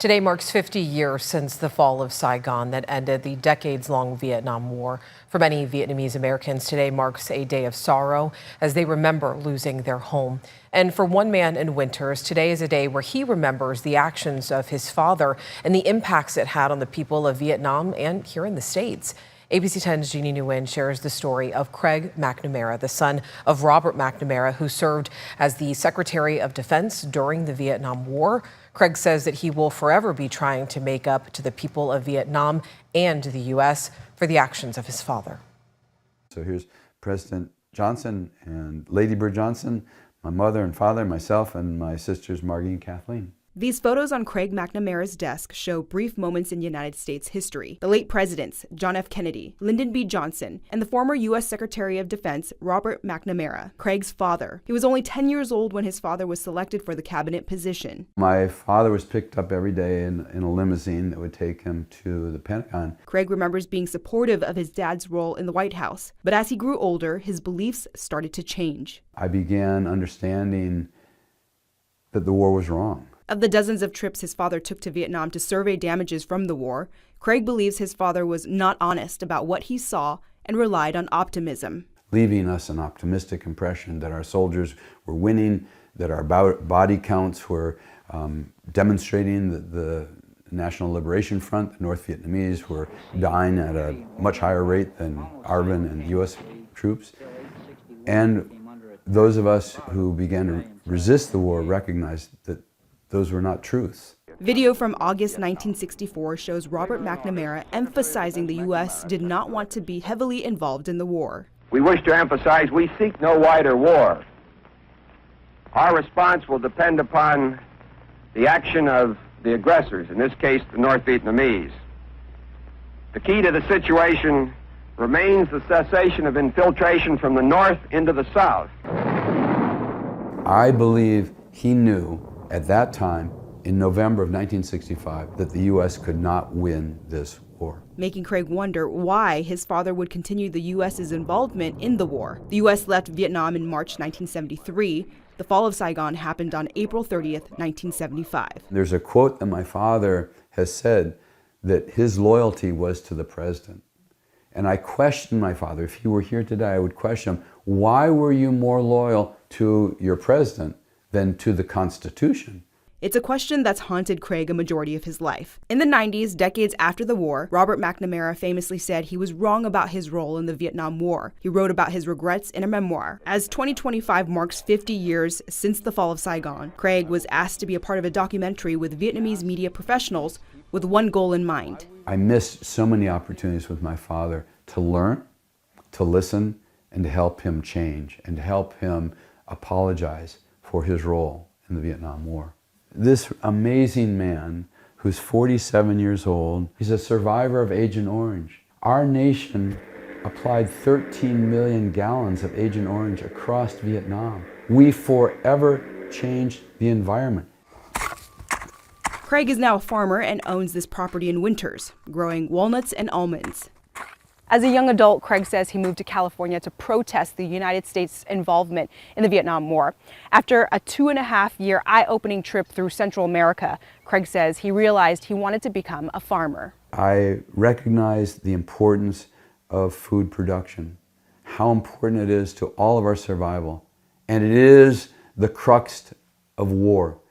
Today marks 50 years since the fall of Saigon that ended the decades-long Vietnam War. For many Vietnamese Americans, today marks a day of sorrow as they remember losing their home. And for one man in Winters, today is a day where he remembers the actions of his father and the impacts it had on the people of Vietnam and here in the States. ABC 10's Jeannie Nguyen shares the story of Craig McNamara, the son of Robert McNamara, who served as the Secretary of Defense during the Vietnam War. Craig says that he will forever be trying to make up to the people of Vietnam and the U.S. for the actions of his father. So here's President Johnson and Lady Bird Johnson, my mother and father, myself, and my sisters Margie and Kathleen. These photos on Craig McNamara's desk show brief moments in United States history. The late presidents, John F. Kennedy, Lyndon B. Johnson, and the former U.S. Secretary of Defense, Robert McNamara, Craig's father. He was only 10 years old when his father was selected for the cabinet position. My father was picked up every day in a limousine that would take him to the Pentagon. Craig remembers being supportive of his dad's role in the White House, but as he grew older, his beliefs started to change. I began understanding that the war was wrong. Of the dozens of trips his father took to Vietnam to survey damages from the war, Craig believes his father was not honest about what he saw and relied on optimism. Leaving us an optimistic impression that our soldiers were winning, that our body counts were demonstrating that the National Liberation Front, the North Vietnamese, were dying at a much higher rate than ARVN and U.S. troops. And those of us who began to resist the war recognized that those were not truths. Video from August 1964 shows Robert McNamara emphasizing the U.S. did not want to be heavily involved in the war. We wish to emphasize we seek no wider war. Our response will depend upon the action of the aggressors, in this case the North Vietnamese. The key to the situation remains the cessation of infiltration from the north into the south. I believe he knew at that time, in November of 1965, that the U.S. could not win this war. Making Craig wonder why his father would continue the U.S.'s involvement in the war. The U.S. left Vietnam in March 1973. The fall of Saigon happened on April 30th, 1975. There's a quote that my father has said that his loyalty was to the president. And I questioned my father. If he were here today, I would question him, why were you more loyal to your president than to the Constitution? It's a question that's haunted Craig a majority of his life. In the 90s, decades after the war, Robert McNamara famously said he was wrong about his role in the Vietnam War. He wrote about his regrets in a memoir. As 2025 marks 50 years since the fall of Saigon, Craig was asked to be a part of a documentary with Vietnamese media professionals with one goal in mind. I missed so many opportunities with my father to learn, to listen, and to help him change, and to help him apologize for his role in the Vietnam War. This amazing man, who's 47 years old, he's a survivor of Agent Orange. Our nation applied 13 million gallons of Agent Orange across Vietnam. We forever changed the environment. Craig is now a farmer and owns this property in Winters, growing walnuts and almonds. As a young adult, Craig says he moved to California to protest the United States' involvement in the Vietnam War. After a 2.5-year eye-opening trip through Central America, Craig says he realized he wanted to become a farmer. I recognized the importance of food production, how important it is to all of our survival, and it is the crux of war.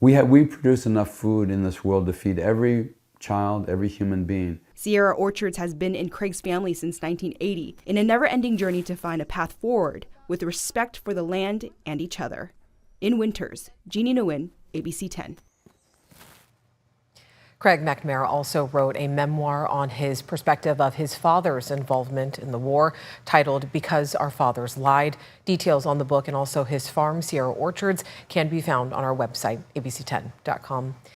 We produce enough food in this world to feed every child, every human being. Sierra Orchards has been in Craig's family since 1980, in a never-ending journey to find a path forward with respect for the land and each other. In Winters, Jeannie Nguyen, ABC 10. Craig McNamara also wrote a memoir on his perspective of his father's involvement in the war, titled Because Our Fathers Lied. Details on the book and also his farm, Sierra Orchards, can be found on our website, abc10.com.